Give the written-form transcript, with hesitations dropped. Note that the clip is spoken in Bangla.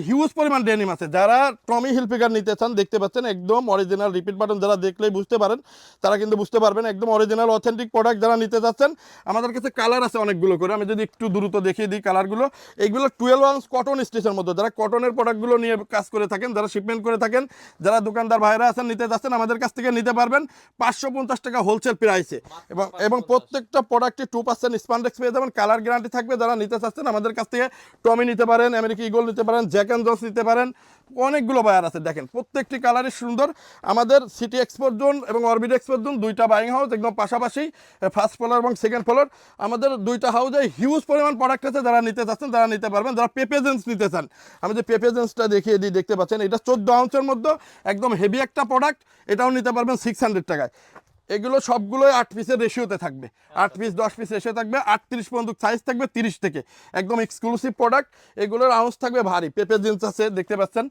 হিউজ পরিমাণ ডেনিম আছে। যারা টমি হিলফিগার নিতে চান দেখতে পাচ্ছেন একদম অরিজিনাল রিপিট বাটন, যারা দেখলেই বুঝতে পারেন তারা কিন্তু বুঝতে পারবেন একদম অরিজিনাল অথেন্টিক প্রোডাক্ট যারা নিতে চাচ্ছেন। আমাদের কাছে কালার আছে অনেকগুলো করে, আমি যদি একটু দ্রুত দেখিয়ে দিই কালারগুলো। এইগুলো 12 আউন্স কটন স্টিচের মধ্যে, যারা কটনের প্রোডাক্টগুলো নিয়ে কাজ করে থাকেন, যারা শিপমেন্ট করে থাকেন, যারা দোকানদার ভাইরা আছেন নিতে চাচ্ছেন আমাদের কাছ থেকে নিতে পারবেন 550 টাকা হোলসেল প্রাইসে। এবং প্রত্যেকটা প্রোডাক্টে 2% স্পান্ডেক্স পেয়ে যাবেন, কালার গ্যারান্টি থাকবে। যারা নিতে চাচ্ছেন আমাদের কাছ থেকে টমি নিতে পারেন, আমেরিকা ইগল নিতে পারেন, জ্যাক অ্যান্ড জন্স নিতে পারেন, অনেকগুলো বায়ার আছে। দেখেন প্রত্যেকটি কালারই সুন্দর। আমাদের সিটি এক্সপোর্ট জোন এবং অরবিট এক্সপোর্ট জোন দুইটা বাইং হাউস একদম পাশাপাশি, ফার্স্ট ফ্লোর এবং সেকেন্ড ফ্লোর। আমাদের দুইটা হাউসে হিউজ পরিমাণ প্রোডাক্ট আছে, যারা নিতে চাচ্ছেন তারা নিতে পারবেন। যারা পেপে জেন্স নিতে চান, আমি যে পেপে জেন্সটা দেখিয়ে দিই, দেখতে পাচ্ছেন এটা 14 আউন্সের মধ্যে একদম হেভি একটা প্রোডাক্ট, এটাও নিতে পারবেন 600 টাকায়। এগুলো সবগুলোই 8 পিসের রেশিওতে থাকবে, 8 পিস 10 পিস রেশিও থাকবে, 38 পর্যন্ত সাইজ থাকবে, 30 থেকে একদম এক্সক্লুসিভ প্রোডাক্ট। এগুলোর আউন্স থাকবে ভারী। পেপে জিন্স আছে দেখতে পাচ্ছেন।